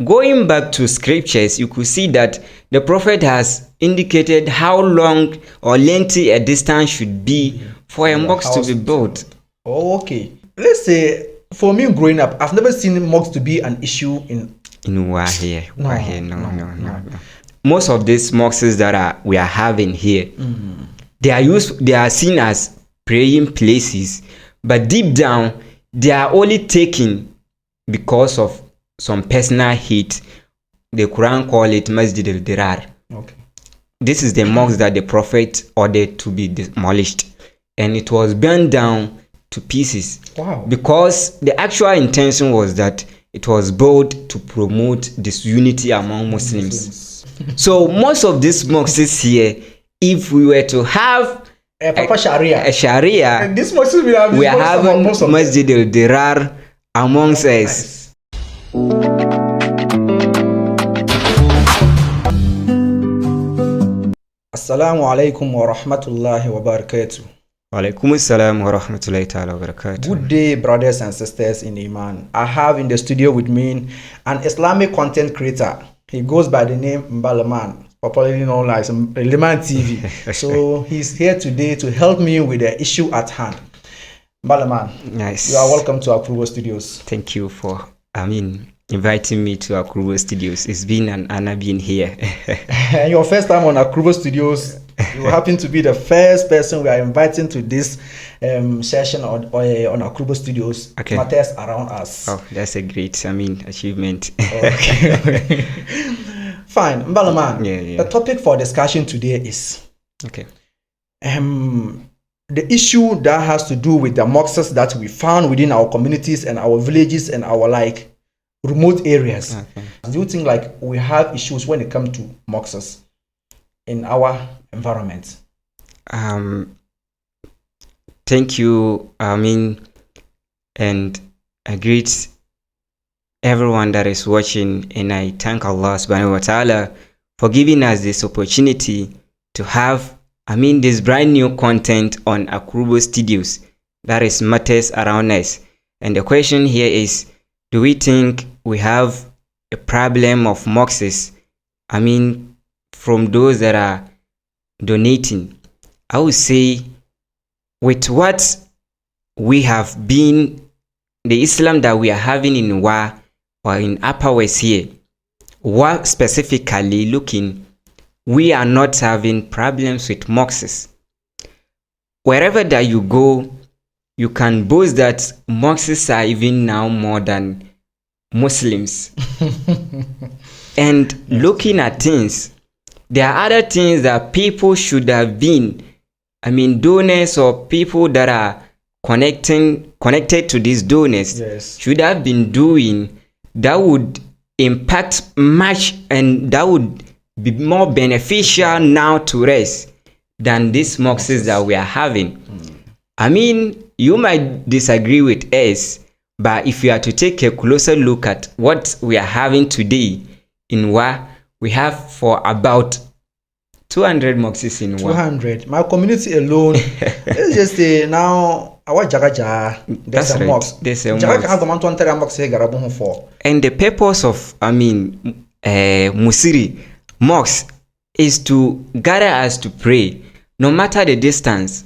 going back to scriptures, you could see that the prophet has indicated how long or lengthy a distance should be for a mosque to be built. Okay. Let's say, for me growing up, I've never seen mosques to be an issue in Wahia. No. Most of these mosques that we are having here, they are seen as praying places, but deep down they are only taken because of some personal hate. The Quran call it Masjid al-Dirar. Okay. This is the mosque that the prophet ordered to be demolished, and it was burned down to pieces. Wow. Because the actual intention was that it was built to promote this unity among Muslims. So most of these mosques here, if we were to have a Sharia, this mosques we are having Masjid al-Dirar amongst us. Assalamu alaikum wa rahmatullahi wa barakatuh. Walaikum assalam wa rahmatullahi ta'ala wa barakatuh. Good day, brothers and sisters in Iman. I have in the studio with me an Islamic content creator. He goes by the name Mbalaman, popularly known as Liman TV. So he's here today to help me with the issue at hand. Mbalaman, nice. You are welcome to AkuruboStudios. Thank you for, inviting me to AkuruboStudios. It's been an honor being here. And your first time on AkuruboStudios, you happen to be the first person we are inviting to this session on AkuruboStudios. Okay. MattersAroundUs. Oh, that's a great, achievement. Okay. Fine. Mbalaman, yeah. The topic for discussion today is okay. The issue that has to do with the mosques that we found within our communities and our villages and our remote areas. Okay. Do you think we have issues when it comes to mosques in our environment? Thank you, and I greet everyone that is watching, and I thank Allah subhanahu wa ta'ala for giving us this opportunity to have this brand new content on AkuruboStudios, that is Matters Around Us. And the question here is, do we think we have a problem of mosques? From those that are donating. I would say, with what we have been, the Islam that we are having in Wa or in Upper West here, Wa specifically looking, we are not having problems with mosques. Wherever that you go, you can boast that mosques are even now more than Muslims. And looking at things, there are other things that people should have been, donors or people that are connected to these donors, yes, should have been doing that would impact much, and that would be more beneficial now to us than these mosques that we are having. You might disagree with us, but if you are to take a closer look at what we are having today in Wa, we have for about 200 mosques in Wa. 200. My community alone, let's just say now, our Jagaja, there's a mosque. There's a mosque. And the purpose of, Musiri mosque is to gather us to pray, no matter the distance.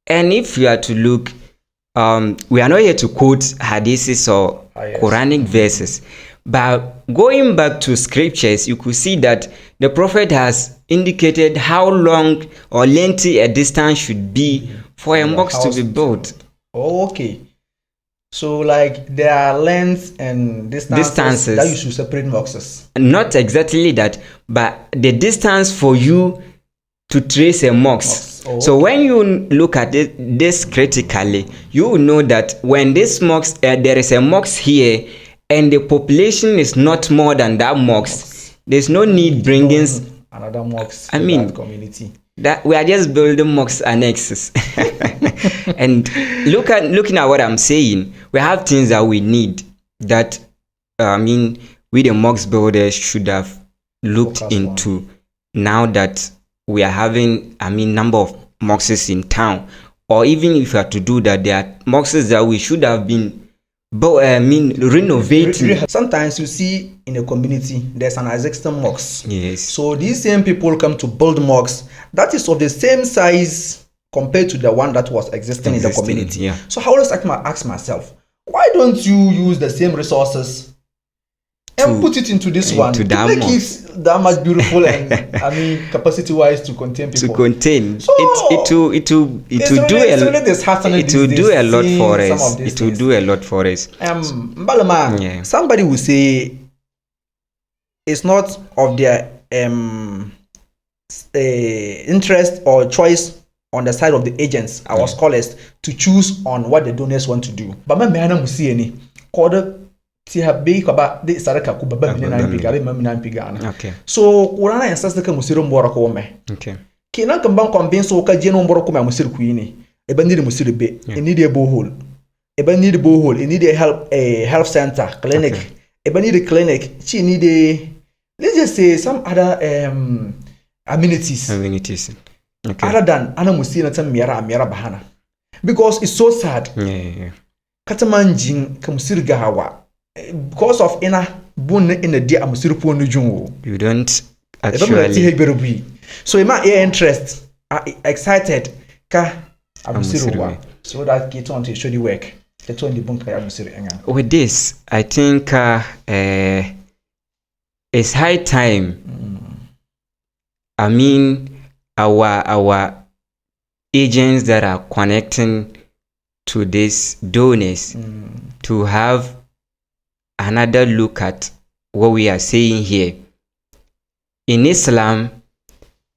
And if you are to look, we are not here to quote hadiths or Quranic verses, but going back to scriptures, you could see that the prophet has indicated how long or lengthy a distance should be for a mosque to be built. Okay. So there are lengths and distances that you should separate mosques. Not exactly that, but the distance for you to trace a mosque. Okay. So when you look at this critically, you will know that when this mosque, there is a mosque here, and the population is not more than that mosque, there's no need bringing another mosque in that community. That we are just building mosque annexes. And looking at what I'm saying, we have things that we need that we the mosque builders should have looked into. Now that we are having number of mosques in town, or even if you are to do that, there are mosques that we should have been renovating. Sometimes you see in a community there's an existing mosque. Yes. So these same people come to build mosques that is of the same size compared to the one that was existing in the community. Yeah. So I always ask myself, why don't you use the same resources and put it into this one to make it that much beautiful and capacity-wise to contain people. To contain. So it will do a lot for us. It will do a lot for us. Mbalama, somebody will say it's not of their interest or choice on the side of the agents, our scholars, to choose on what the donors want to do. But my man will see any quarter. Okay. So urana insist ka musiro mbora ko me. Okay. Kina kan ban convince o ka jeno mbora ko me musiro ku yini. E ban need musiro be. E need a borehole. E ban need borehole. E need a health center, clinic. Okay. E ban need a clinic. She need a, let's just say, some other amenities. Okay. Other than ana musiro na miara bahana. Because it's so sad. Yeah. Katamanjin ka musiro gahawa. Because of inner bone in the dear amusirpo no jungo. You don't actually. So in my interest, excited ka amusirwa. So that get on to show the work. Get on the bunker amusir. With this, I think it's high time. Our agents that are connecting to these donors to have another look at what we are saying here. In Islam,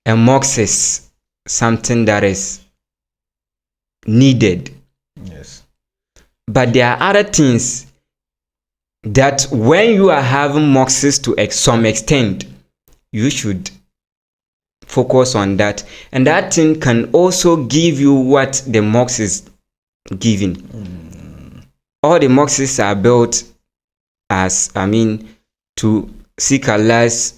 a mosque is something that is needed. Yes. But there are other things that when you are having mosques to some extent, you should focus on that. And that thing can also give you what the mosque is giving. All the mosques are built as to seek Allah's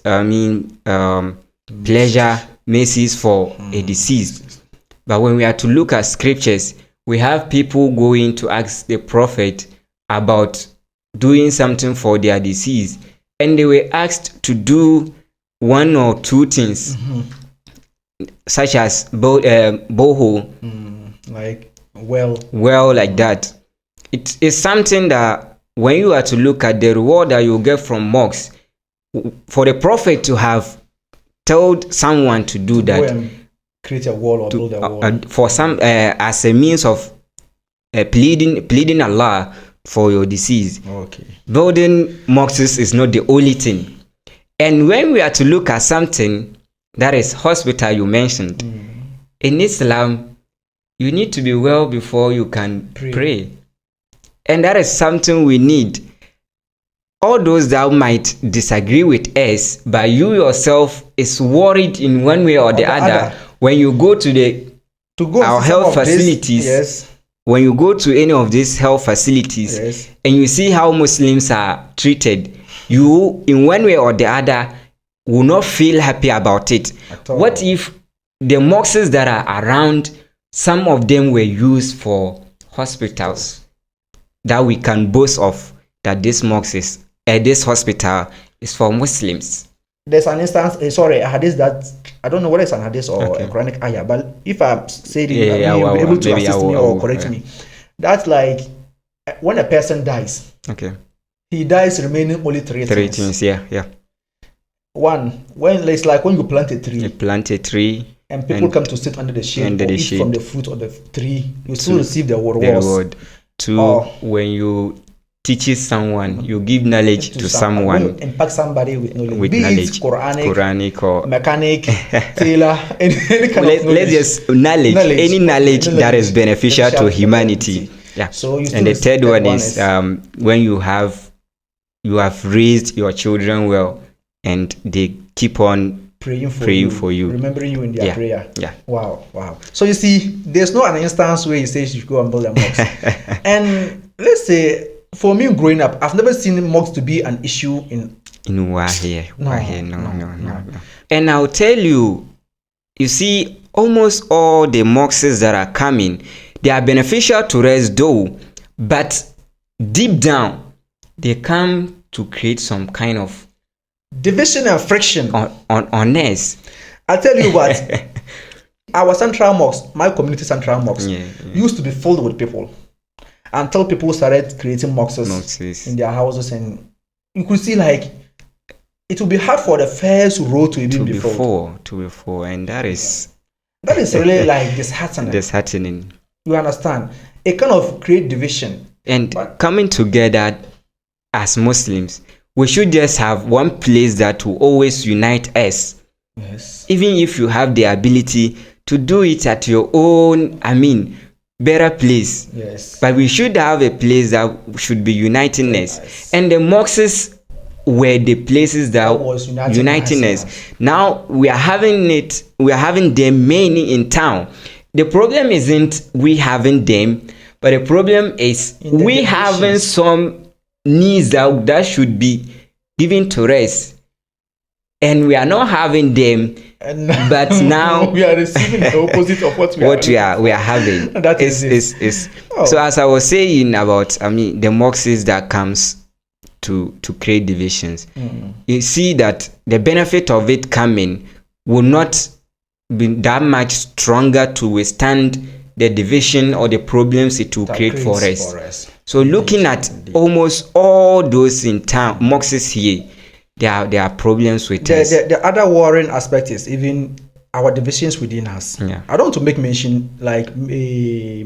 pleasure, mercies for a deceased. But when we are to look at scriptures, we have people going to ask the prophet about doing something for their deceased, and they were asked to do one or two things, such as boho, like well like that. It is something that when you are to look at the reward that you get from mosques, for the prophet to have told someone to do that, create a wall or build a wall for some as a means of pleading Allah for your deceased. Okay. Building mosques is not the only thing. And when we are to look at something that is hospital, you mentioned in Islam, you need to be well before you can pray. And that is something we need. All those that might disagree with us, but you yourself is worried in one way or the other. When you go to our health facilities, when you go to any of these health facilities, and you see how Muslims are treated, you, in one way or the other, will not feel happy about it. What if the mosques that are around, some of them were used for hospitals? That we can boast of, that this mosque is, this hospital is for Muslims. There's an instance, a hadith that, I don't know whether it's an hadith or a Quranic ayah, but if I say it, you'll be able to assist me or correct me. That's like, when a person dies, he dies remaining only three things. One, when it's like when you plant a tree. And people come to sit under the shade or eat from the fruit of the tree, you still receive the reward. Two, when you teach someone, you give knowledge to someone. When you impact somebody with knowledge. Be knowledge. It Quranic or mechanic, tailor, any kind of knowledge. Let's just any knowledge that is beneficial to humanity. Yeah. So and the third one is when you have raised your children well, and they keep on praying for you, remembering you in their prayer. Yeah. Wow. So you see, there's no an instance where he says you should go and build a mosque. And let's say, for me growing up, I've never seen mosques to be an issue in Wahia. No. And I'll tell you, you see, almost all the mosques that are coming, they are beneficial to us though, but deep down, they come to create some kind of division and friction on us. I tell you what, our central mosque, my community central mosque, used to be filled with people until people started creating mosques in their houses, and you could see like it will be hard for the first row to even be full. And that is really like disheartening. Disheartening. You understand? It kind of create division. And coming together as Muslims, we should just have one place that will always unite us. Yes. Even if you have the ability to do it at your own, better place. Yes. But we should have a place that should be uniting us. Yes. And the mosques were the places that was uniting us. Now we are having them many in town. The problem isn't we having them, but the problem is we having some needs that should be given to us, and we are not having them. But now we are receiving the opposite of what we are having. That is So as I was saying about the mosques that comes to create divisions, you see that the benefit of it coming will not be that much stronger to withstand the division or the problems it will create for us. So looking at almost all those in town mosques here, there are problems with us. The other worrying aspect is even our divisions within us. Yeah. I don't want to make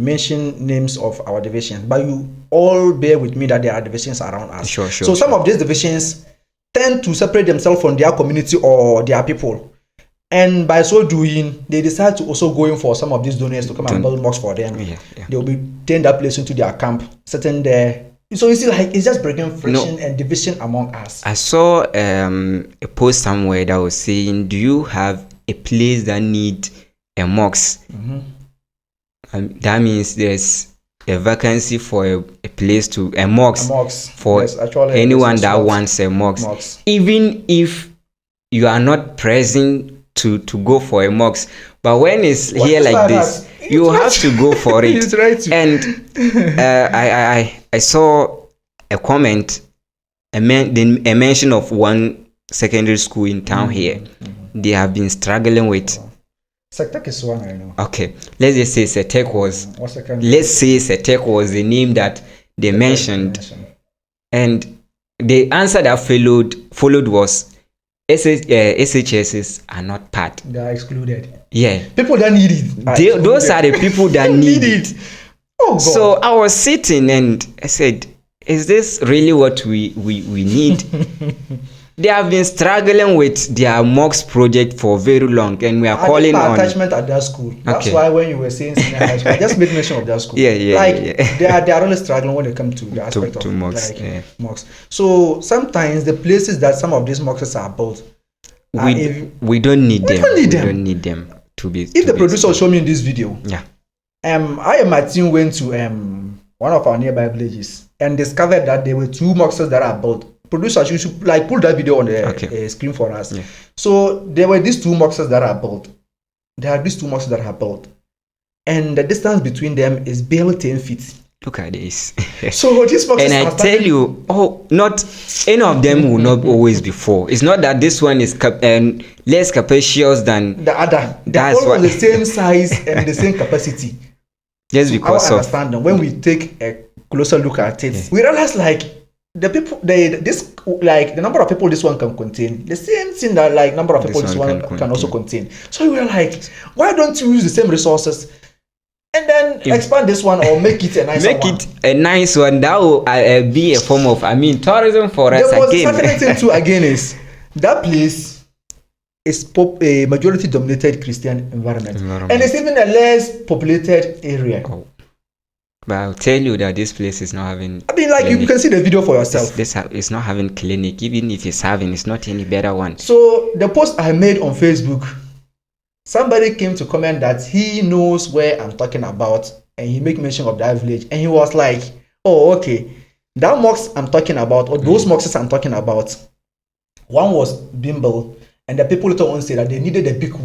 mention names of our divisions, but you all bear with me that there are divisions around us. Sure. So some of these divisions tend to separate themselves from their community or their people, and by so doing, they decide to also go in for some of these donors to come and build mosques for them. Yeah. They will be turn that place into their camp, sitting there. So you see, like it's just breaking friction and division among us. I saw a post somewhere that was saying, "Do you have a place that need a mosque?" That means there's a vacancy for a place to a mosque for anyone that wants a mosque. Even if you are not present to go for a mosque, but when it's here like this, you have to go for it. And I saw a comment, a mention of one secondary school in town here. They have been struggling with. Setek is one I know. Okay, let's just say Setek was. Let's say Setek was the name that they mentioned, and the answer that followed was SHSs are not part. They are excluded. Yeah, people that need it. Those are the people that need it. Oh God. So I was sitting and I said, "Is this really what we need?" They have been struggling with their mosque project for very long, and we are calling on attachment at that school. That's why when you were saying senior high school, I just made mention of that school. They are really struggling when it comes to the aspect of mosques. Mosques. So sometimes the places that some of these mosques are built, we don't need them. We don't need them to be. If the producer show me in this video, I and my team went to one of our nearby villages and discovered that there were two mosques that are built. Producers, you should pull that video on the screen for us. Yeah. So there were these two mosques that are built. And the distance between them is barely 10 feet. Look at this. So these mosques, and I tell you, not any of them will not always be full. It's not that this one is less capacious than the other. They're all the same size and the same capacity. Just because I understand them. When we take a closer look at it, we realize the number of people this one can contain, the same thing that number of people this one can also contain. So we were like, why don't you use the same resources and then expand this one or make it a nice one? Make it a nice one. That will be a form of tourism for us again. The second thing too again is that place is a majority dominated Christian environment, and it's even a less populated area. But I'll tell you that this place is not having. You can see the video for yourself. It's not having clinic. Even if it's having, it's not any better one. So the post I made on Facebook, somebody came to comment that he knows where I'm talking about, and he make mention of that village, and he was like, "Oh, okay, that mosque I'm talking about, or those mosques I'm talking about, one was Bimble, and the people later on say that they needed a bigger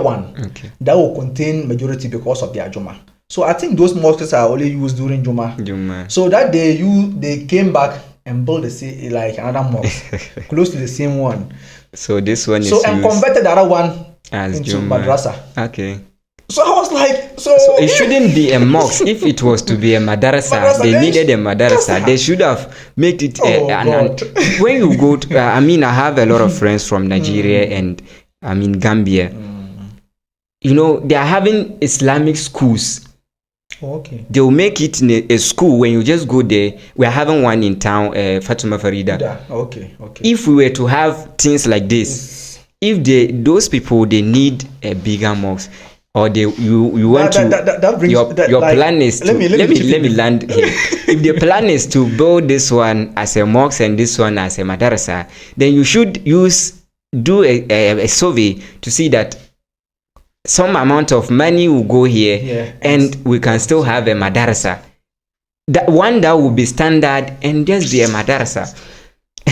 one, that will contain majority because of their Juma." So I think those mosques are only used during Juma. So that they came back and built like another mosque close to the same one. So this one is and converted the other one as into madrasa. Okay. So I was like, so it shouldn't be a mosque. If it was to be a madrasa, they needed a madrasa. They should have made it. When you go to, I have a lot of friends from Nigeria and Gambia. You know, they are having Islamic schools. Okay. They will make it in a school. When you just go there, we are having one in town, Fatuma Farida. Okay. If we were to have things like this, if those people they need a bigger mosque, or you want your plan is to let me land here. If the plan is to build this one as a mosque and this one as a madrasa, then you should do a survey to see that some amount of money will go here, and we can still have a madrasa. That one that will be standard and just be a madrasa.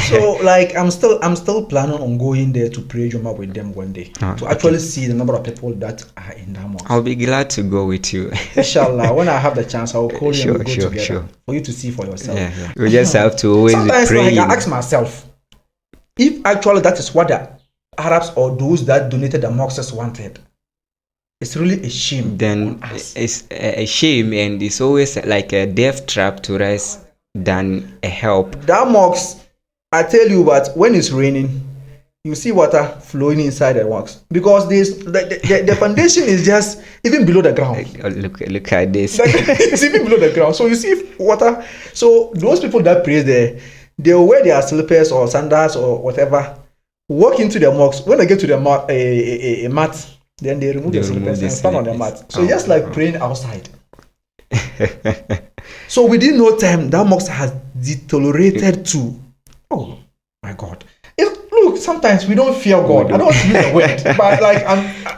So like I'm still planning on going there to pray Juma with them one day to actually see the number of people that are in that mosque. I'll be glad to go with you. Inshallah, when I have the chance, I'll call you and we'll go together for you to see for yourself. Yeah. We just have to always sometimes pray. I ask myself if actually that is what the Arabs or those that donated the mosques wanted. It's really a shame. Then it's a shame, and it's always like a death trap to us than a help. That mosque, I tell you, but when it's raining, you see water flowing inside the mosque because the foundation is just even below the ground. Look at this. It's even below the ground, so you see water. So those people that pray there, they will wear their slippers or sandals or whatever, walk into the mosque. When they get to the mat, then they remove the slippers and stand on the mat. So just like praying outside. So within no time, that mosque has deteriorated to. Oh my God! Look, sometimes we don't fear God. I don't want to use the word, but like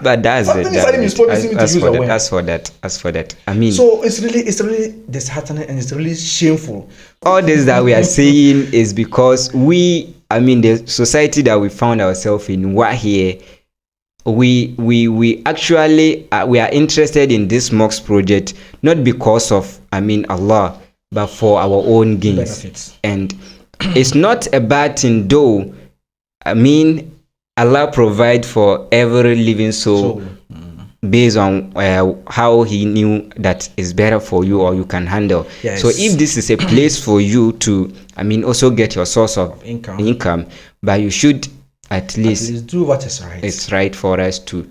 but that's it. As for that, So it's really disheartening and it's really shameful. All this that we are saying is because the society that we found ourselves in, we actually we are interested in this mosque project not because of Allah, but for our own gains. Benefits. And it's not a bad thing though. Allah provide for every living soul based on how he knew that is better for you or you can handle. Yes. So if this is a place for you to also get your source of income, but you should at least do what is right. It's right for us to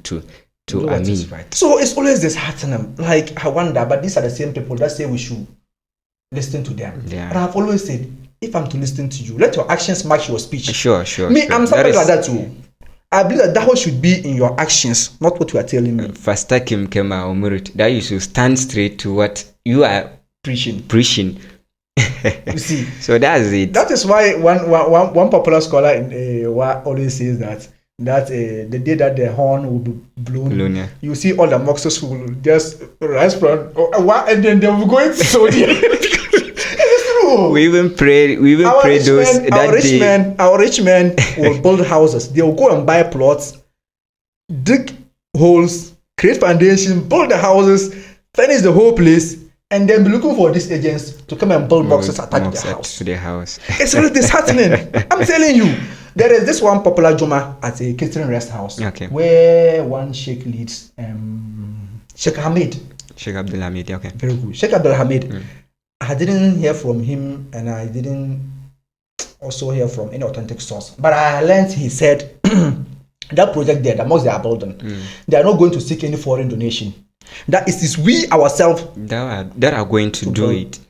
right. So it's always disheartening. Like I wonder, but these are the same people that say we should listen to them. Yeah. And I've always said, if I'm to listen to you, let your actions match your speech. Sure. I'm something like that too. I believe that should be in your actions, not what you are telling me. Fastakim kema umurit. That you should stand straight to what you are preaching. You see, so that's it. That is why one popular scholar in always says that the day that the horn will be blown, you see all the mosques will just rise from and then they will go into Saudi. It's true. We even pray those our rich men will build houses. They will go and buy plots, dig holes, create foundation, build the houses, finish the whole place. And then be looking for these agents to come and build boxes attached to their house. It's really disheartening. I'm telling you. There is this one popular Juma at a catering rest house where one sheikh leads Sheikh Abdul Hamid. Okay. Very good. Sheikh Abdul Hamid. I didn't hear from him and I didn't also hear from any authentic source. But I learned he said that project there, the mosque they are building, they are not going to seek any foreign donation. That is we ourselves that are going to do it.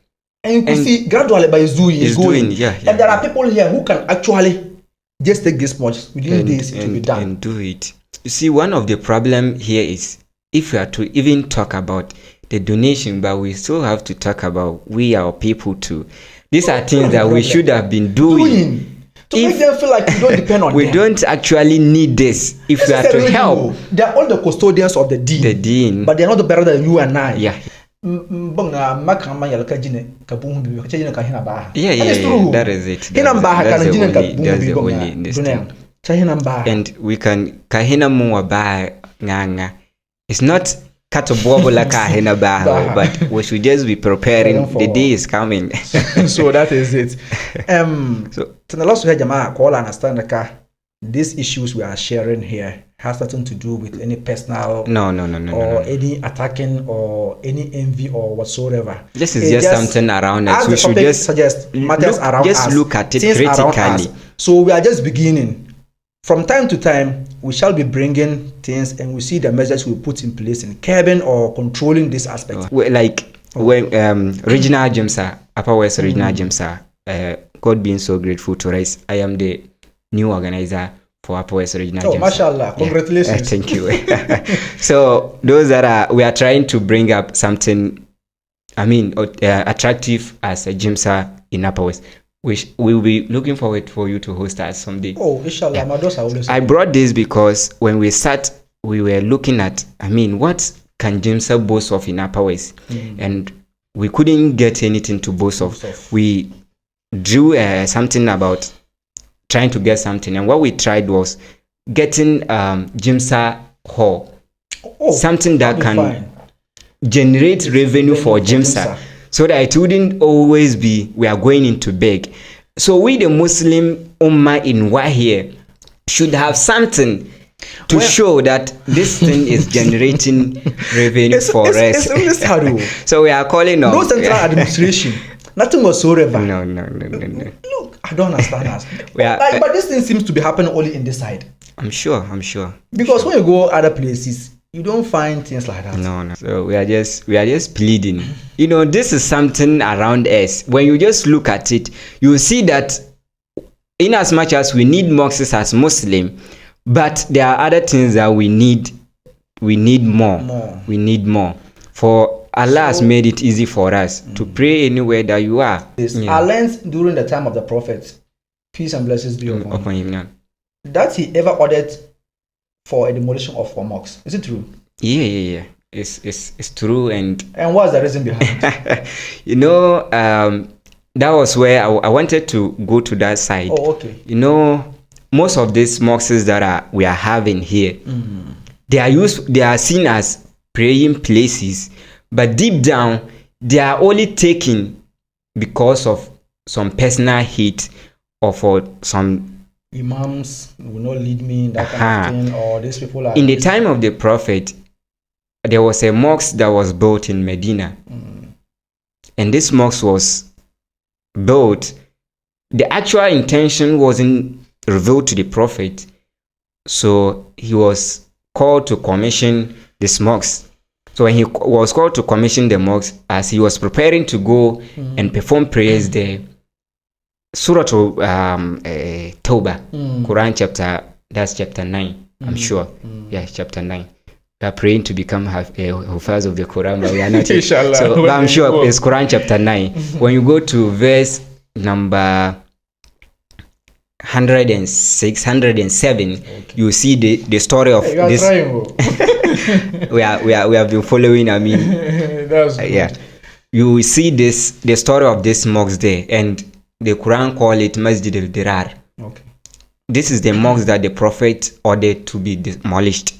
And you can see gradually by it's going. And there are people here who can actually just take this much within days to be done. And do it. You see, one of the problem here is if we are to even talk about the donation, but we still have to talk about our people too. These are things that we should have been doing. To make them feel like we don't depend on them. We don't actually need this. If we are to help. They are all the custodians of the Deen. But they are not better than you and I. Yeah. That is it. That's the only in this thing. And we can kahina muwa ba nganga. It's not but we should just be preparing. The day is coming. So that is it. So the last Jama, call understand these issues we are sharing here has nothing to do with any personal no, any attacking or any envy or whatsoever. This is just something around us. We should just suggest matters around us. Just look at it critically. So we are just beginning. From time to time, we shall be bringing things and we see the measures we put in place in curbing or controlling this aspect. When regional gyms Upper West regional gyms God being so grateful to us, I am the new organizer for Upper West regional gyms. Mashallah, congratulations. Thank you. So those that we are trying to bring up something, attractive as a gyms in Upper West. We will be looking forward for you to host us someday. Oh, inshallah. My doors are always I brought this because when we sat, we were looking at, what can James boast of in Upper West? And we couldn't get anything to boast of. We drew something about trying to get something. And what we tried was getting Jimsa Hall. Something that can generate revenue for Jimsa. So that it wouldn't always be we are going into beg. So we the Muslim Ummah in Wahir should have something to show that this thing is generating revenue for us. So we are calling on no central administration, nothing whatsoever. No. Look, I don't understand us. But this thing seems to be happening only in this side. I'm sure. Because when you go other places, you don't find things like that. No. So we are just pleading. This is something around us. When you just look at it, you see that in as much as we need mosques as Muslim, but there are other things that we need. We need more. We need more. For Allah has made it easy for us to pray anywhere that you are. I learned during the time of the Prophet, peace and blessings be upon him, that he ever ordered for a demolition of mosques. Is it true? Yeah. It's true. And what's the reason behind it? That was where I wanted to go to that side. Oh, okay. Most of these mosques that we are having here, they are seen as praying places, but deep down they are only taken because of some personal hate or for some imams will not lead me in that kind of thing, or these people are. In the time of the Prophet, there was a mosque that was built in Medina, and this mosque was built. The actual intention wasn't revealed to the Prophet, so he was called to commission this mosque. So when he was called to commission the mosque, as he was preparing to go and perform prayers there, Surah Tawbah, Quran chapter 9, I'm sure. Yeah, chapter 9. We are praying to become Hufaz of the Quran, but we are not yet. So, but I'm sure it's Quran chapter 9. When you go to verse number 106, 107, you see the story of this. we have been following. That's good. Yeah. You see the story of this mosque there, and the Quran call it Masjid al-Dirar. Okay. This is the mosque that the Prophet ordered to be demolished,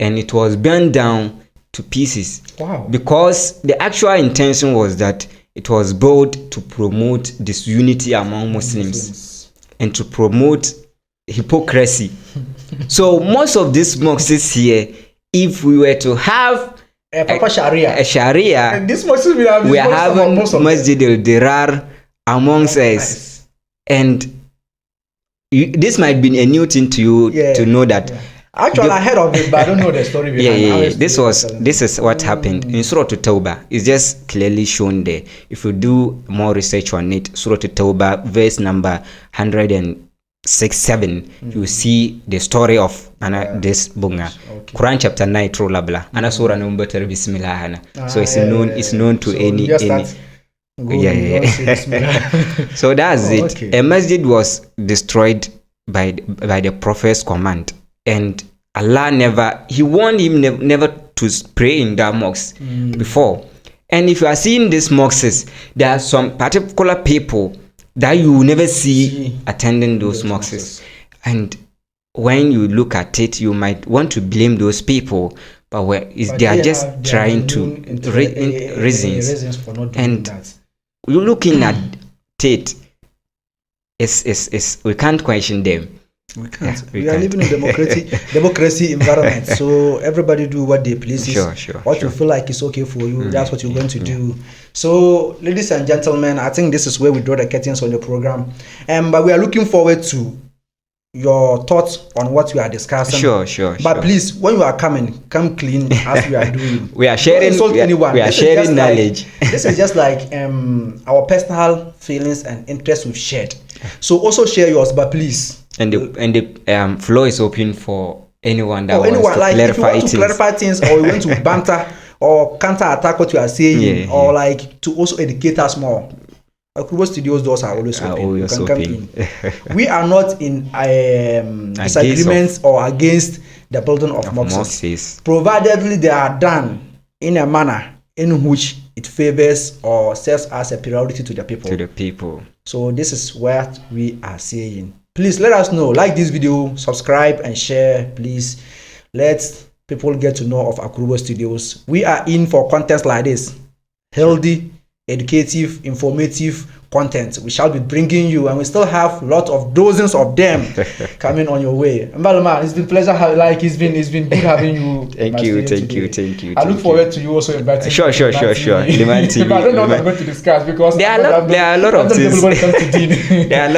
and it was burned down to pieces. Wow. Because the actual intention was that it was built to promote disunity among Muslims and to promote hypocrisy. So most of these mosques here, if we were to have a Sharia, and this mosques we are having Masjid al-Dirar amongst us. And this might be a new thing to you to know that. Actually, I heard of it, but I don't know the story behind it. This is what happened in Surah Tawbah. It's just clearly shown there. If you do more research on it, Surah Tawbah, verse number 106-7, you see the story of this bunga. Okay. Quran chapter 9, true labla. Ana surah number bismillah. So it's known to any. So that's it. Okay. A masjid was destroyed by the Prophet's command. And Allah he warned him never to pray in that mosque before. And if you are seeing these mosques, there are some particular people that you will never see attending those mosques. And when you look at it, you might want to blame those people, but they are just trying to reasons for not doing and that. You're looking at it. We can't question them. We can't. We are living in democracy environment. So everybody do what they please. Sure. What you feel like is okay for you, that's what you're going to do. So, ladies and gentlemen, I think this is where we draw the curtains on the program. But we are looking forward to your thoughts on what we are discussing. Sure. But please, when you are coming, come clean as we are doing. We are sharing. We are sharing knowledge. This is just like our personal feelings and interests we've shared. So also share yours, but please. And the floor is open for anyone that wants to clarify if you want to clarify things, or you want to banter or counter attack what you are saying, or like to also educate us more. AkuruboStudios doors are always open. You can come in. We are not in disagreements or against the building of mosques, providedly they are done in a manner in which it favors or serves as a priority to the people. So this is what we are saying. Please let us know. Like this video, subscribe and share. Please let people get to know of AkuruboStudios. We are in for content like this, healthy, educative, informative content. We shall be bringing you, and we still have lots of dozens of them coming on your way. Mbalama, it's been a pleasure. It's been good having you. Thank you. I look forward to you also inviting. Sure. Liman TV. But I don't know what I'm going to discuss because there are a lot of things. Everybody comes to Deen. There are a lot